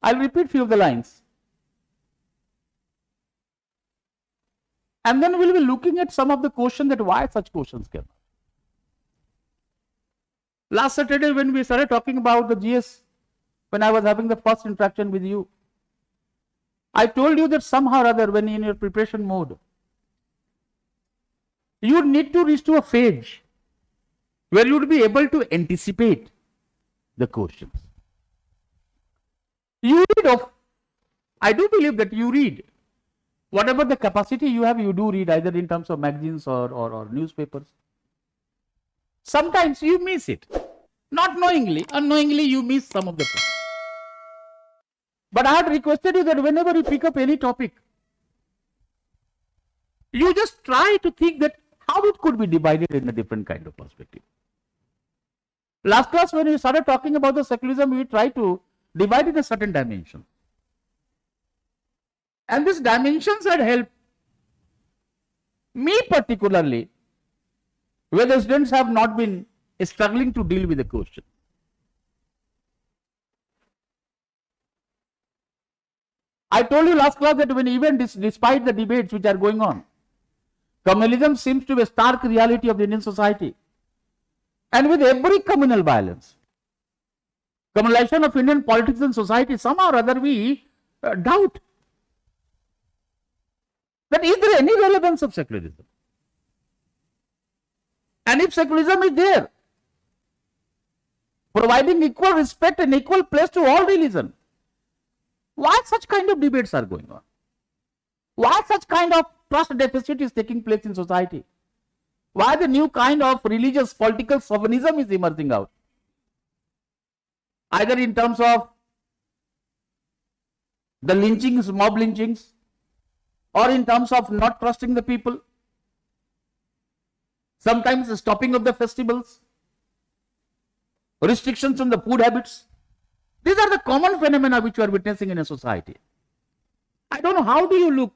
I'll repeat few of the lines. And then we'll be looking at some of the questions that why such questions came. Last Saturday when we started talking about the GS, when I was having the first interaction with you, I told you that somehow or other when in your preparation mode, you need to reach to a phase where you would be able to anticipate the questions. You read I do believe that you read. Whatever the capacity you have, you do read either in terms of magazines or newspapers. Sometimes you miss it. Not knowingly, unknowingly you miss some of the things. But I had requested you that whenever you pick up any topic, you just try to think that how it could be divided in a different kind of perspective. Last class when we started talking about the secularism, we tried to divide in a certain dimension. And these dimensions had helped me particularly, where the students have not been struggling to deal with the question. I told you last class that when even despite the debates which are going on, communalism seems to be a stark reality of the Indian society. And with every communal violence, communalization of Indian politics and society, somehow or other we doubt that is there any relevance of secularism? And if secularism is there, providing equal respect and equal place to all religion, why such kind of debates are going on? Why such kind of trust deficit is taking place in society? Why the new kind of religious political chauvinism is emerging out? Either in terms of the lynchings, mob lynchings, or in terms of not trusting the people, sometimes the stopping of the festivals, restrictions on the food habits. These are the common phenomena which we are witnessing in a society. I don't know how do you look.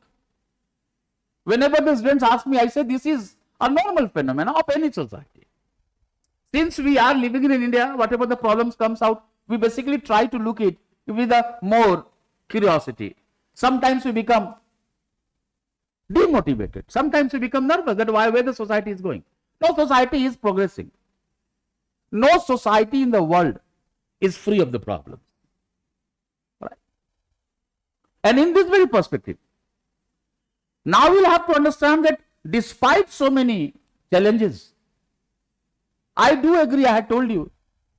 Whenever the students ask me, I say this is a normal phenomena of any society. Since we are living in India, whatever the problems comes out, we basically try to look it with a more curiosity. Sometimes we become demotivated. Sometimes we become nervous that where the society is going. No society is progressing. No society in the world is free of the problems. Right? And in this very perspective, now we'll have to understand that despite so many challenges, I do agree, I had told you,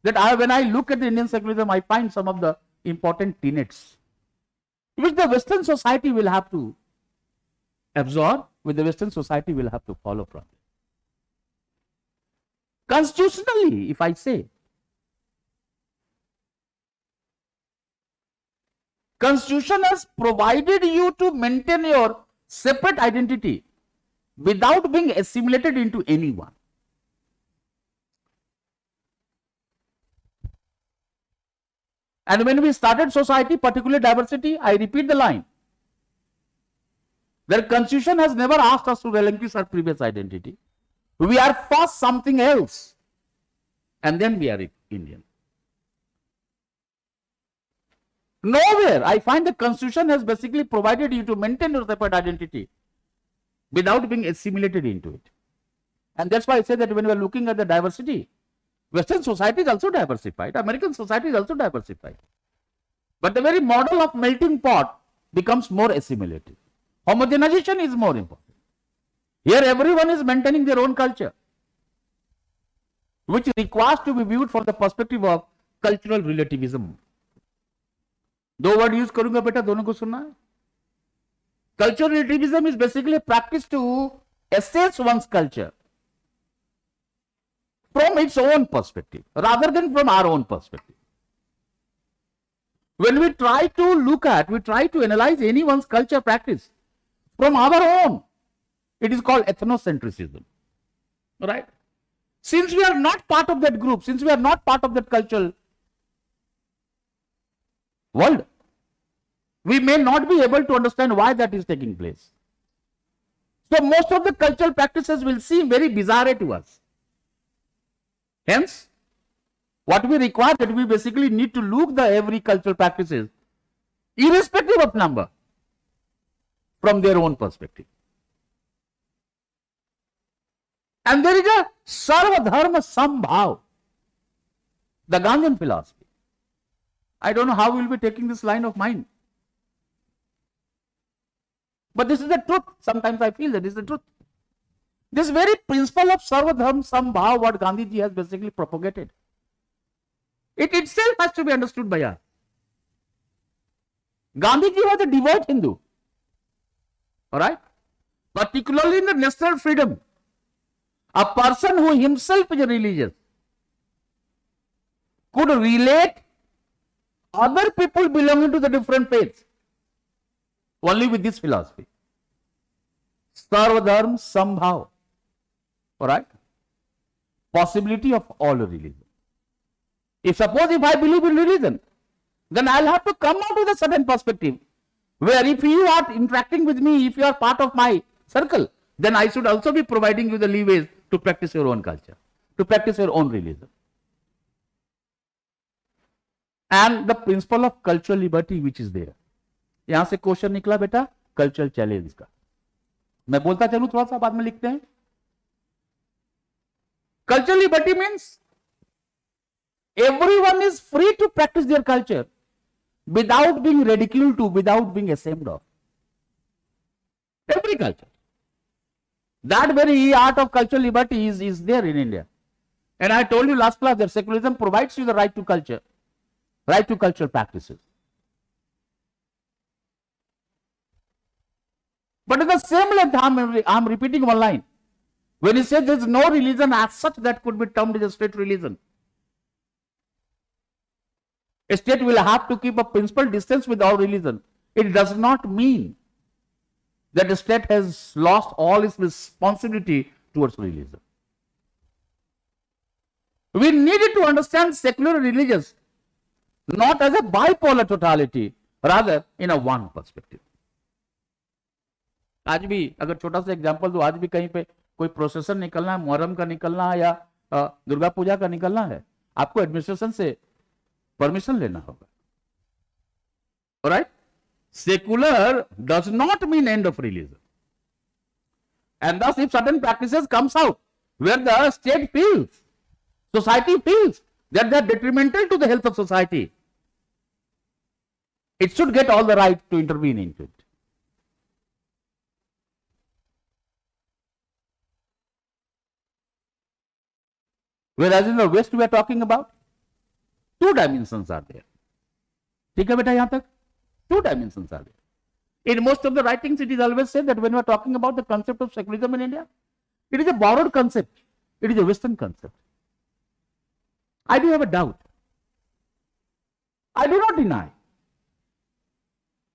that when I look at the Indian secularism, I find some of the important tenets which the Western society will have to absorb, which the Western society will have to follow from. Constitutionally, if I say, Constitution has provided you to maintain your separate identity without being assimilated into anyone. And when we started society, particularly diversity, I repeat the line. The Constitution has never asked us to relinquish our previous identity. We are first something else, and then we are Indian. Nowhere I find the Constitution has basically provided you to maintain your separate identity without being assimilated into it. And that's why I say that when we are looking at the diversity, Western society is also diversified, American society is also diversified. But the very model of melting pot becomes more assimilated. Homogenization is more important. Here everyone is maintaining their own culture, which requires to be viewed from the perspective of cultural relativism. दो word use करूंगा बेटा, दोनों को सुनना है. Cultural relativism is basically a practice to assess one's culture from its own perspective rather than from our own perspective. When we try to analyze anyone's culture practice from our own, it is called ethnocentrism. Right? Since we are not part of that group, since we are not part of that cultural world, we may not be able to understand why that is taking place. So most of the cultural practices will seem very bizarre to us. Hence, what we require that we basically need to look the every cultural practices irrespective of number, from their own perspective. And there is a Sarva Dharma Sambhav, the Gandhian philosophy. I don't know how we will be taking this line of mine. But this is the truth. Sometimes I feel that this is the truth. This very principle of Sarva Dharma Sambhav, what Gandhiji has basically propagated, it itself has to be understood by us. Gandhiji was a devout Hindu. Alright? Particularly in the national freedom. A person who himself is religious could relate other people belonging to the different faiths only with this philosophy. Sarva Dharma Sambhav. Alright? Possibility of all religion. If suppose if I believe in religion, then I'll have to come out with a certain perspective where if you are interacting with me, if you are part of my circle, then I should also be providing you the leeways to practice your own culture, to practice your own religion. And the principle of cultural liberty which is there. यहाँ से question निकला बेटा cultural challenge का. मैं बोलता चलूं थोड़ा सा बाद में लिखते हैं. Cultural liberty means everyone is free to practice their culture without being ridiculed to, without being ashamed of. Every culture. That very art of cultural liberty is there in India. And I told you last class that secularism provides you the right to culture, right to cultural practices. But at the same length, I'm repeating one line. When he says there is no religion as such that could be termed as a state religion, a state will have to keep a principal distance with our religion. It does not mean that the state has lost all its responsibility towards religion. We needed to understand secular religions not as a bipolar totality, rather in a one perspective. आज भी अगर छोटा सा example दो, आज भी कहीं पे कोई प्रोसेसन निकलना है, मुहर्रम का निकलना है या दुर्गा पूजा का निकलना है, आपको एडमिनिस्ट्रेशन से परमिशन लेना होगा. Alright? Secular does not mean end of religion. And thus if certain practices comes out where the state feels, society feels that they are detrimental to the health of society, it should get all the right to intervene into it. Whereas in the West we are talking about two dimensions are there. ठीक है बेटा यहाँ तक? Two dimensions are there. In most of the writings, it is always said that when we are talking about the concept of secularism in India, it is a borrowed concept. It is a Western concept. I do have a doubt. I do not deny.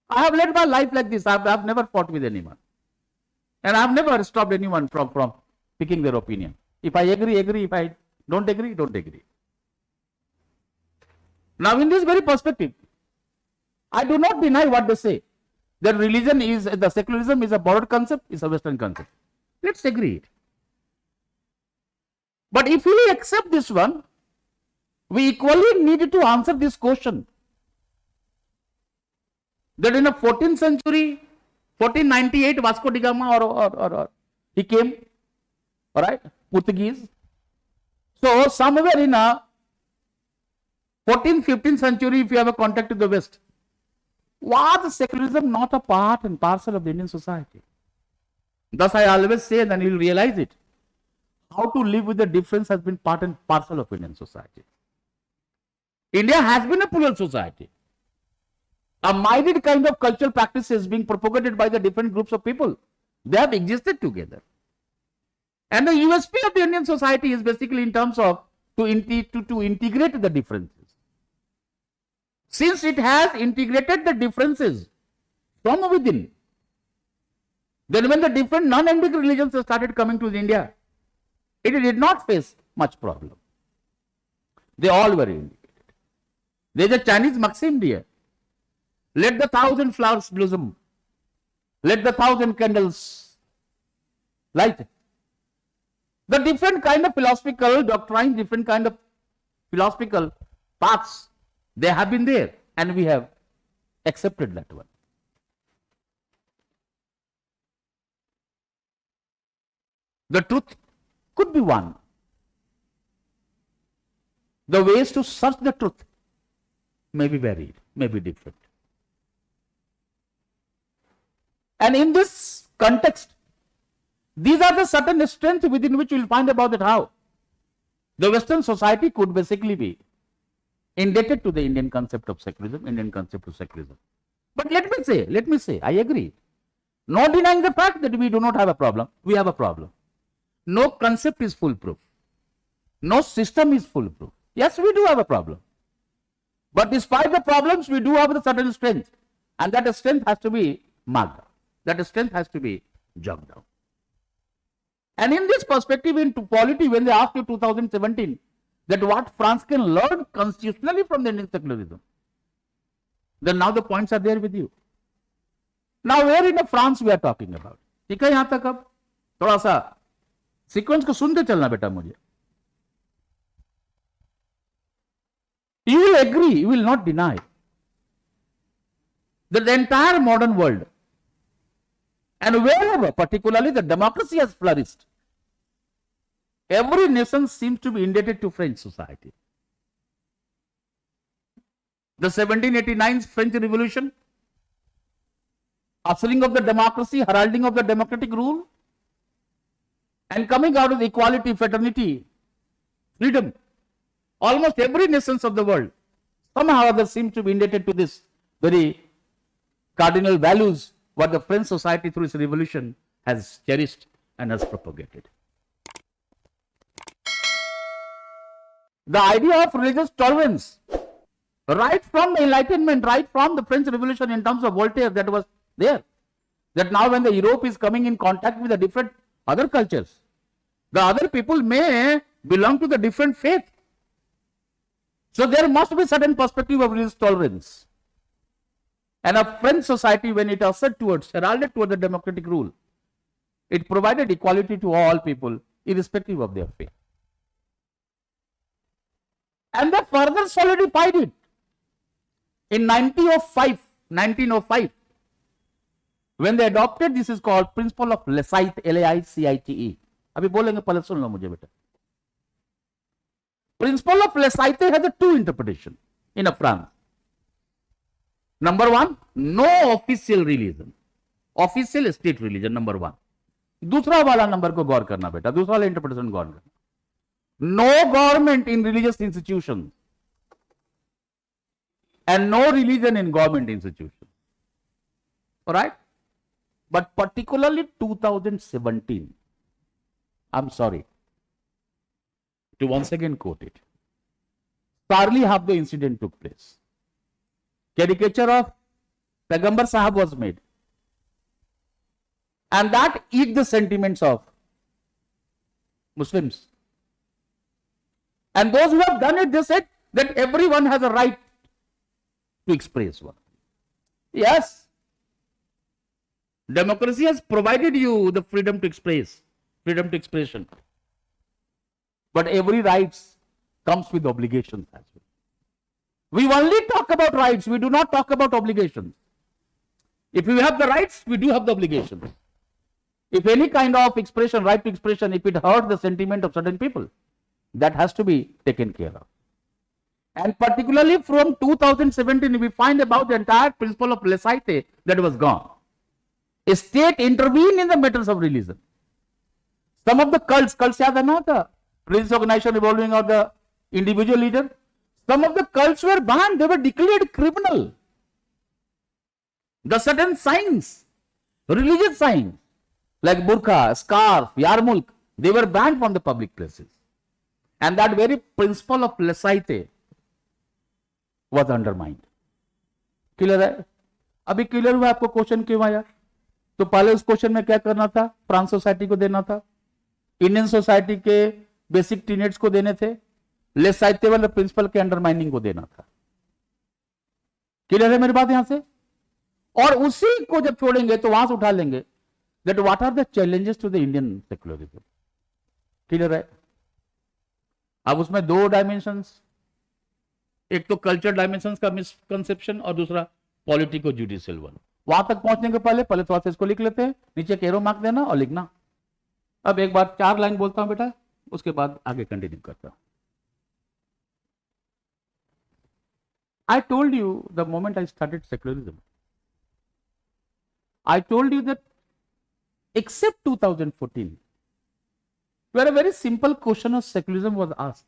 I have led my life like this. I have never fought with anyone. And I have never stopped anyone from picking their opinion. If I agree, agree. If I don't agree, don't agree. Now, in this very perspective, I do not deny what they say. That religion is, the secularism is a borrowed concept, is a Western concept. Let's agree. But if we accept this one, we equally need to answer this question. That in the 14th century, 1498, Vasco da Gama or he came, alright, Portuguese. So somewhere in a 14th, 15th century, if you have a contact with the West, was secularism not a part and parcel of the Indian society? Thus I always say, and then you will realize it, how to live with the difference has been part and parcel of Indian society. India has been a plural society. A myriad kind of cultural practices being propagated by the different groups of people. They have existed together. And the USP of the Indian society is basically in terms of to integrate the differences. Since it has integrated the differences from within, then when the different non-endemic religions started coming to India, it did not face much problem. They all were integrated. There is a Chinese maxim here. Let the 1,000 flowers blossom. Let the 1,000 candles light. The different kind of philosophical doctrine, different kind of philosophical paths, they have been there and we have accepted that one. The truth could be one. The ways to search the truth may be varied, may be different. And in this context, these are the certain strengths within which you will find about that how the Western society could basically be indebted to the Indian concept of secularism, Indian concept of secularism. But let me say, I agree. Not denying the fact that we do not have a problem, we have a problem. No concept is foolproof. No system is foolproof. Yes, we do have a problem. But despite the problems, we do have a certain strength. And that strength has to be marked down. That strength has to be jogged down. And in this perspective, in polity, when they asked you 2017, that what France can learn constitutionally from the Indian secularism, then now the points are there with you. Now, where in France we are talking about? ठीक है, यहाँ तक अब थोड़ा सा sequence को सुनते चलना बेटा मुझे. You will agree, you will not deny that the entire modern world and wherever particularly the democracy has flourished, every nation seems to be indebted to French society. The 1789 French Revolution, ushering of the democracy, heralding of the democratic rule, and coming out of equality, fraternity, freedom. Almost every nations of the world somehow or other seems to be indebted to this very cardinal values what the French society through its revolution has cherished and has propagated. The idea of religious tolerance, right from the Enlightenment, right from the French Revolution in terms of Voltaire, that was there. That now when the Europe is coming in contact with the different other cultures, the other people may belong to the different faith. So there must be certain perspective of religious tolerance. And a French society, when it ushered towards, heralded toward the democratic rule, it provided equality to all people, irrespective of their faith. And they further solidified it in 1905, when they adopted, this is called principle of Laicite, L-A-I-C-I-T-E. अभी बोलेंगे, पहले सुन लो मुझे बेटा. Principle of Laicite has a two interpretation in a France. Number one, no official religion, official state religion, number one. दूसरा वाला number को गौर करना बेटा, दूसरा वाला इंटरप्रिटेशन गौर करना. No government in religious institutions and no religion in government institutions. All right? But particularly 2017, I'm sorry to once again quote it. Charlie Hebdo incident took place. Caricature of Paigambar Sahab was made. And that eat the sentiments of Muslims. And those who have done it, they said that everyone has a right to express one. Yes. Democracy has provided you the freedom to express, freedom to expression. But every rights comes with obligations as well. We only talk about rights, we do not talk about obligations. If we have the rights, we do have the obligations. If any kind of expression, right to expression, if it hurts the sentiment of certain people, that has to be taken care of. And particularly from 2017, we find about the entire principle of Laicite that was gone. A state intervened in the matters of religion. Some of the cults yaad hai na, the religious organization revolving around the individual leader. Some of the cults were banned, they were declared criminal. The certain signs, religious signs, like burqa, scarf, yarmulk, they were banned from the public places. And that very principle of Laicite was undermined. Clear है? अभी clear हुआ आपको question क्यों आया? तो पहले उस question में क्या करना था? फ्रांस सोसाइटी को देना था, इंडियन सोसाइटी के बेसिक टीनेट्स को देने थे, Laicite वाले प्रिंसिपल के अंडरमाइनिंग को देना था. क्लियर है मेरी बात यहां से? और उसी को जब छोड़ेंगे तो वहां से उठा लेंगे that what are the challenges to the Indian secularism. Clear है? अब उसमें दो डायमेंशंस, एक तो कल्चर डायमेंशंस का मिसकंसेप्शन और दूसरा पॉलिटिको जुडिशियल वन। वहां तक पहुंचने के पहले थोड़ा सा इसको लिख लेते हैं, नीचे एक एरो मार्क देना और लिखना। अब एक बार 4 लाइन बोलता हूं बेटा, उसके बाद आगे कंटिन्यू करता हूं। I told you the moment I started secularism, I told you that except 2014, where a very simple question of secularism was asked.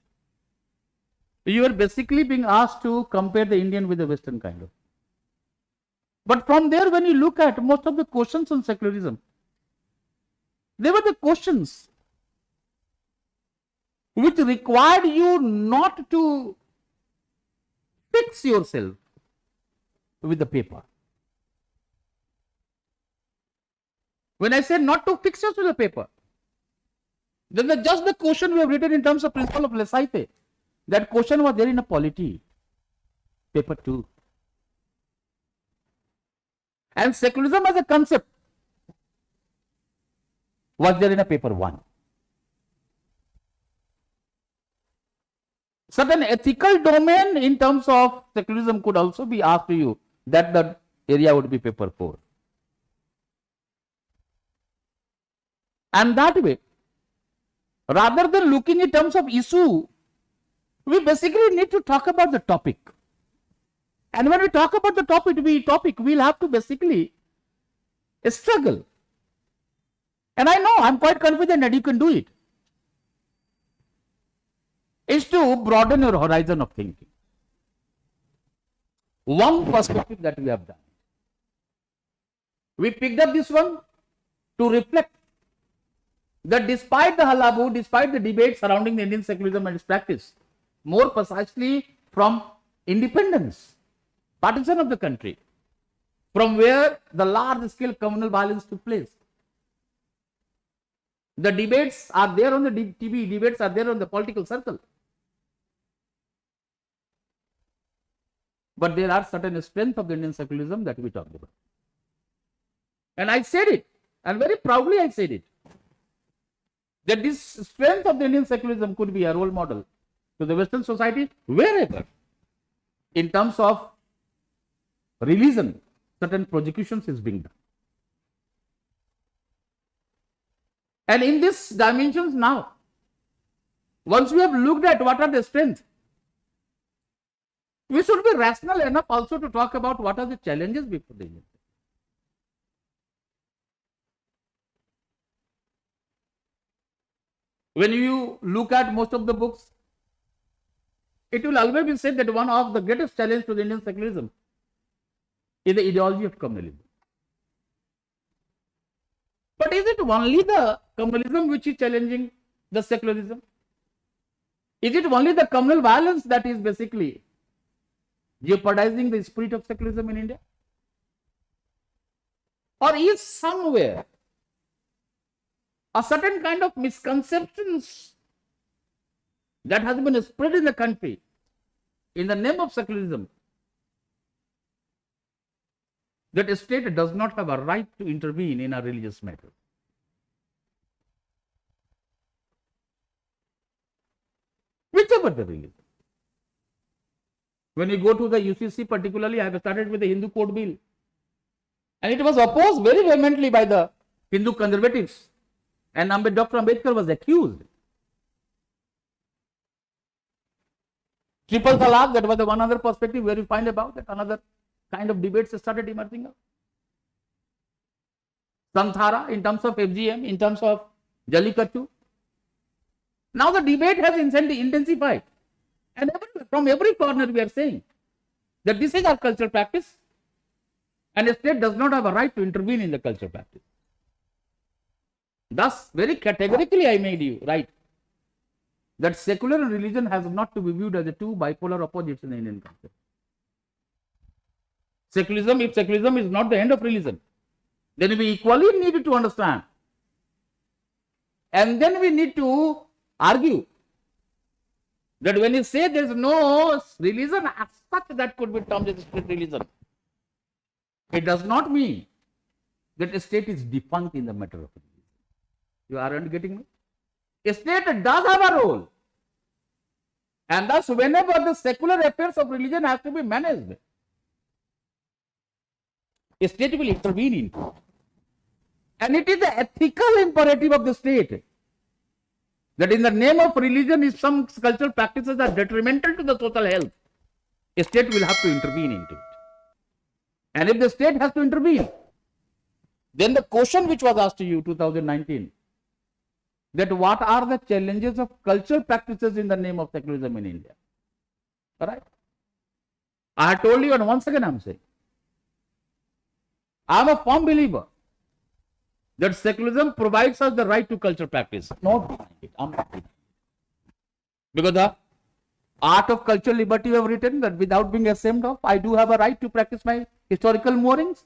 You were basically being asked to compare the Indian with the Western kind of. But from there, when you look at most of the questions on secularism, they were the questions which required you not to fix yourself with the paper. When I say not to fix yourself with the paper, then just the question we have written in terms of principle of laissez-faire, that question was there in a polity, paper 2. And secularism as a concept was there in a paper 1. Certain ethical domain in terms of secularism could also be asked to you, that the area would be paper 4. And that way, rather than looking in terms of issue, we basically need to talk about the topic. And when we talk about the topic, we'll have to basically struggle. And I know, I'm quite confident that you can do it. Is to broaden your horizon of thinking. One perspective that we have done. We picked up this one to reflect that despite the hullabaloo, despite the debate surrounding the Indian secularism and its practice, more precisely from independence, partition of the country, from where the large-scale communal violence took place. The debates are there on the TV, debates are there on the political circle. But there are certain strengths of the Indian secularism that we talked about. And I said it, and very proudly I said it, that this strength of the Indian secularism could be a role model to the Western society wherever, in terms of religion, certain prosecutions is being done. And in these dimensions now, once we have looked at what are the strengths, we should be rational enough also to talk about what are the challenges before the Indian. When you look at most of the books, it will always be said that one of the greatest challenges to the Indian secularism is the ideology of communalism. But is it only the communalism which is challenging the secularism? Is it only the communal violence that is basically jeopardizing the spirit of secularism in India? Or is somewhere a certain kind of misconceptions that has been spread in the country in the name of secularism, that a state does not have a right to intervene in a religious matter? Whichever the religion. When you go to the UCC, particularly, I have started with the Hindu Code Bill, and it was opposed very vehemently by the Hindu conservatives, and Dr. Ambedkar was accused. Triple Talaq, that was the one other perspective where you find about that another kind of debates started emerging up. Santhara, in terms of FGM, in terms of Jallikattu. Now the debate has intensified. And from every corner we are saying that this is our cultural practice and a state does not have a right to intervene in the cultural practice. Thus, very categorically I made you right that secular and religion has not to be viewed as the two bipolar opposites in the Indian concept. Secularism, if secularism is not the end of religion, then we equally need to understand. And then we need to argue that when you say there is no religion as such that could be termed as a state religion, it does not mean that a state is defunct in the matter of religion. You aren't getting me? A state does have a role. And thus, whenever the secular affairs of religion have to be managed, State will intervene into it. And it is the ethical imperative of the state that in the name of religion, if some cultural practices are detrimental to the social health, a state will have to intervene into it. And if the state has to intervene, then the question which was asked to you 2019, that what are the challenges of cultural practices in the name of secularism in India? All right? I have told you, and once again I am saying, I am a firm believer that secularism provides us the right to cultural practice. Not denying it. I am not denying it. Because the art of cultural liberty we have written that without being ashamed of, I do have a right to practice my historical moorings.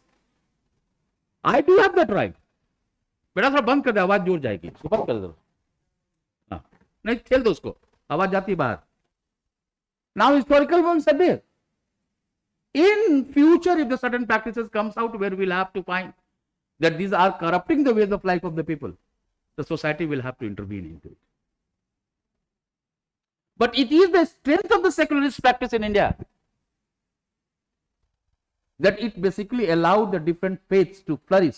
I do have that right. बेटा थोड़ा बंद कर दे, आवाज जोर जाएगी, बंद कर दो, हाँ नहीं खेल दो उसको, आवाज जाती है बाहर. Now historical moorings are there. In future, if the certain practices comes out where we'll have to find that these are corrupting the ways of life of the people, the society will have to intervene into it. But it is the strength of the secularist practice in India that it basically allowed the different faiths to flourish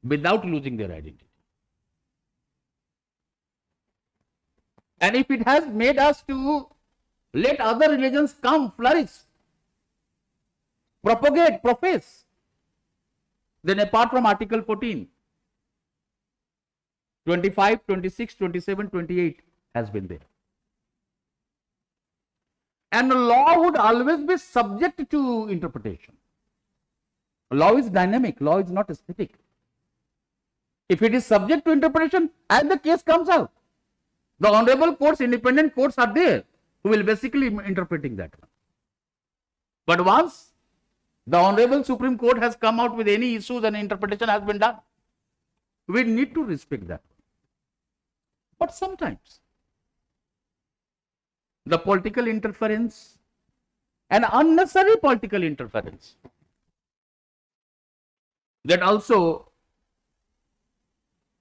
without losing their identity. And if it has made us to let other religions come, flourish, propagate, profess, then apart from Article 14, 25, 26, 27, 28 has been there. And the law would always be subject to interpretation. Law is dynamic, law is not static. If it is subject to interpretation, as the case comes out, the honorable courts, independent courts are there who will basically interpreting that one. But once the Honorable Supreme Court has come out with any issues and interpretation has been done, we need to respect that. But sometimes the political interference and unnecessary political interference that also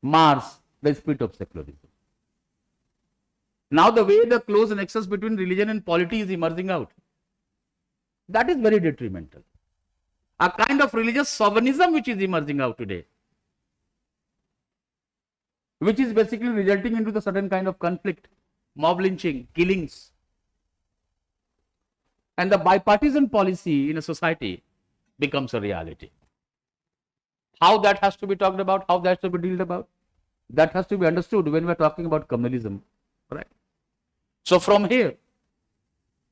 mars the spirit of secularism. Now the way the close nexus between religion and polity is emerging out, that is very detrimental. A kind of religious chauvinism which is emerging out today, which is basically resulting into the certain kind of conflict, mob lynching, killings, and the bipartisan policy in a society becomes a reality. How that has to be talked about, how that has to be dealt about, that has to be understood when we are talking about communalism, right? So from here,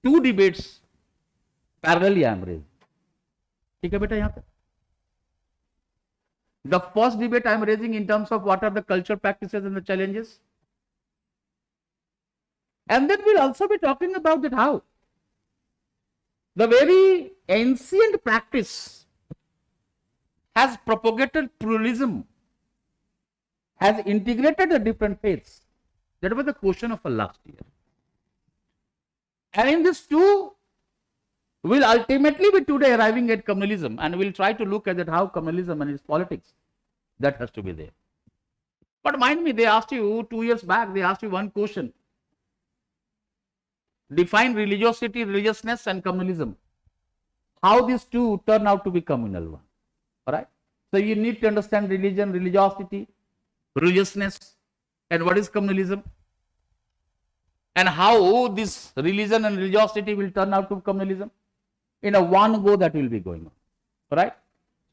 two debates parallelly I am raising. ठीक है बेटा यहाँ पे. The first debate I am raising in terms of what are the cultural practices and the challenges. And then we'll also be talking about that how the very ancient practice has propagated pluralism, has integrated the different faiths. That was the question of our last year. And in this too, we'll ultimately be today arriving at communalism, and we'll try to look at that how communalism and its politics, that has to be there. But mind me, they asked you 2 years back, they asked you one question. Define religiosity, religiousness and communalism. How these two turn out to be communal one. Alright? So you need to understand religion, religiosity, religiousness, and what is communalism, and how this religion and religiosity will turn out to communalism. In a one go that will be going on. Alright?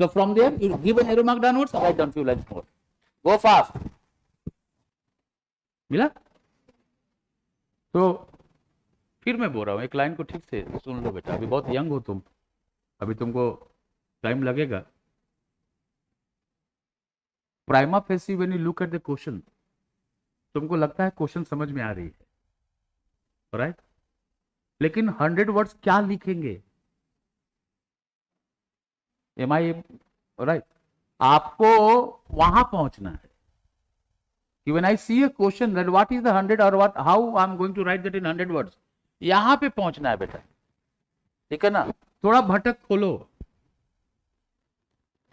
So from there, you give an arrow mark downwards, write down few lines more. Go fast. मिला? तो फिर मैं बोल रहा हूँ, एक line को ठीक से सुन लो बेटा, अभी बहुत यंग हो तुम, अभी तुमको टाइम लगेगा. Prima facie when you look at the question, तुमको लगता है क्वेश्चन समझ में आ रही है, राइट? लेकिन 100 वर्ड्स क्या लिखेंगे? Am I right? आपको वहां पहुंचना है कि when I see a question that what is the 100 और what how I am going to write that in 100 words, यहां पे पहुंचना है बेटा. ठीक है ना? थोड़ा भटक खोलो.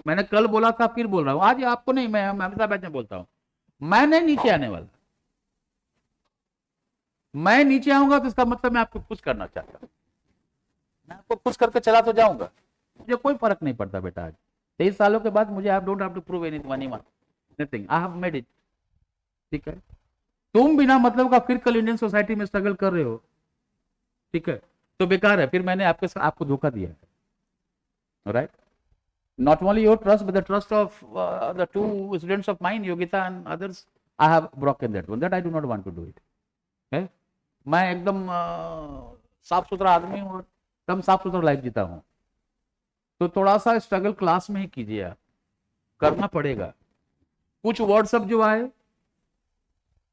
मैंने कल बोला था, फिर बोल रहा हूं, आज आपको नहीं, मैं हमेशा बैच में बोलता हूं, मैं नहीं नीचे आने वाला. मैं नीचे आऊंगा तो इसका मतलब मैं आपको खुश करना चाहता हूं. मैं आपको खुश करके चला तो जाऊंगा, मुझे कोई फर्क नहीं पड़ता बेटा। आज 23 सालों के बाद मुझे आप don't have to prove anything, I have made it. ठीक है, तुम बिना मतलब का फिर कल इंडियन सोसाइटी में स्ट्रगल कर रहे हो, ठीक है, तो बेकार है, फिर मैंने आपको धोखा दिया है। Right, not only your trust but the trust of the two students of mine, Yogita and others, I have broken that one, that I do not want to do it। है, मैं एकदम साफ सुथरा आदमी हूँ और एकदम साफ सुथरा लाइफ जीता हूँ, तो थोड़ा सा स्ट्रगल क्लास में ही कीजिए, आप करना पड़ेगा। कुछ वर्ड सब जो आए,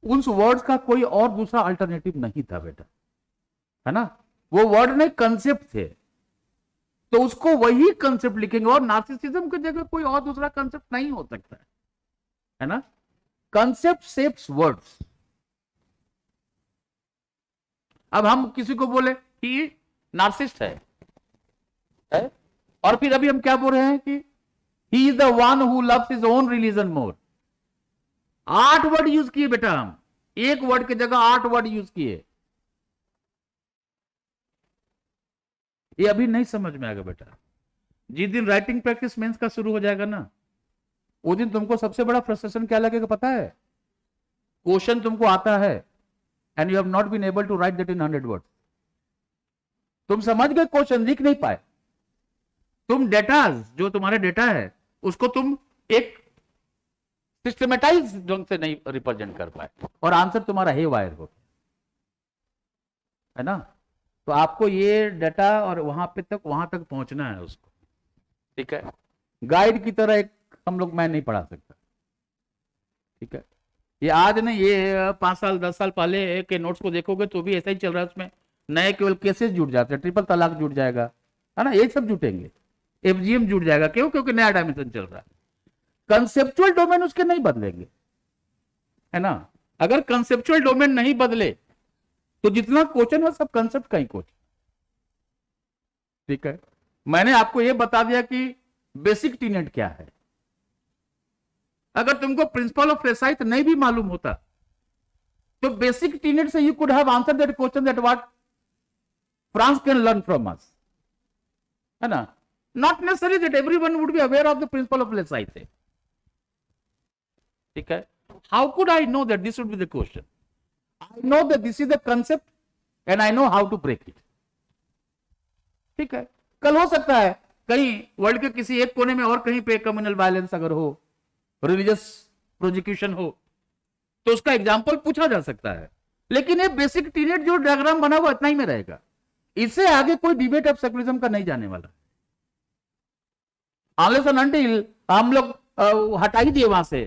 उन वर्ड्स का कोई और दूसरा अल्टरनेटिव नहीं था बेटा, है ना, वो वर्ड नहीं कंसेप्ट थे, तो उसको वही कंसेप्ट लिखेंगे, और नार्सिसिज्म की जगह कोई और दूसरा कंसेप्ट नहीं हो सकता है ना। Concept shapes words. अब हम किसी को बोले कि नार्सिस्ट है? और फिर अभी हम क्या बोल रहे हैं कि he is the one who loves his own religion more. 8 word use किए बेटा, हम एक वर्ड की जगह 8 वर्ड यूज किए। ये अभी नहीं समझ में आएगा बेटा। जिस दिन राइटिंग प्रैक्टिस मेंस का शुरू हो जाएगा ना, वो दिन तुमको सबसे बड़ा फ्रस्ट्रेशन क्या लगेगा पता है? क्वेश्चन तुमको आता है and you have not been able to write that in 100 words. तुम समझ गए, क्वेश्चन लिख नहीं पाए, तुम डेटा, जो तुम्हारे डेटा है उसको तुम एक सिस्टमेटाइज ढंग से नहीं रिप्रेजेंट कर पाए, और आंसर तुम्हारा हे वायर हो, है ना। तो आपको ये डाटा और वहां तक पहुंचना है उसको, ठीक है। गाइड की तरह एक हम लोग मैं नहीं पढ़ा सकता, ठीक है। ये आज नहीं, ये 5 साल 10 साल पहले के नोट्स को देखोगे तो भी ऐसा ही चल रहा है, उसमें नए केवल केसेस जुड़ जाते हैं, ट्रिपल तलाक जुड़ जाएगा, है ना, ये सब जुटेंगे, एफजीएम जुड़ जाएगा, क्यों? क्योंकि नया डायमेंशन चल रहा है। कंसेप्चुअल डोमेन उसके नहीं बदलेंगे, है ना। अगर कंसेप्चुअल डोमेन नहीं बदले तो जितना क्वेश्चन है सब कंसेप्ट का ही क्वेश्चन, ठीक है। मैंने आपको यह बता दिया कि बेसिक टीनेट क्या है। अगर तुमको प्रिंसिपल ऑफ प्रेसाइज नहीं भी मालूम होता तो बेसिक टीनेट से you could have answer that question, that what France can learn from us, है ना। Not necessary that everyone would be aware of the principle of precise, ठीक है। How could I know that this would be the question? I know that this is the concept and I know how to break it, ठीक है। कल हो सकता है कहीं world के किसी एक कोने में और कहीं पे कम्युनल वायलेंस अगर हो, रिलीजियस प्रोजिक्यूशन हो, तो उसका एग्जांपल पूछा जा सकता है, लेकिन ये बेसिक टीनेट जो डायग्राम बना हुआ इतना ही में रहेगा। इससे आगे कोई डिबेट ऑफ सेकुलरिज्म का नहीं जाने वाला, अनलेस एंड अनटिल हम लोग हटा ही दिए वहां से,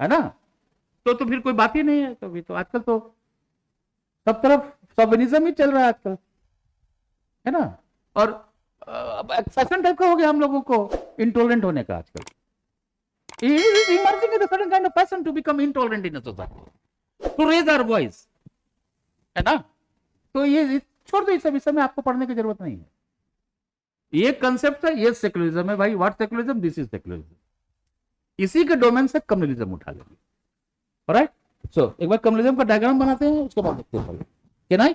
है ना। तो फिर कोई बात ही नहीं है। तो भी तो आजकल तो सब तरफ सॉविनिज्म ही चल रहा है आजकल, है ना। और फैशन टाइप का हो गया हम लोगों को इंटॉलरेंट होने का आजकल। Emerging in sudden kind of fashion to become intolerant in a society, to raise our voice, है ना। तो ये छोड़ दो, इस सब में आपको पढ़ने की जरूरत नहीं है। ये कंसेप्ट है, ये सेकुलरिज्म है भाई। What secularism? This is secularism. इसी के डोमेन से कम्युनलिज्म उठा लेंगे। ऑलराइट, सो एक बार कम्युनलिज्म का डायग्राम बनाते हैं, उसके बाद देखते हैं। Can I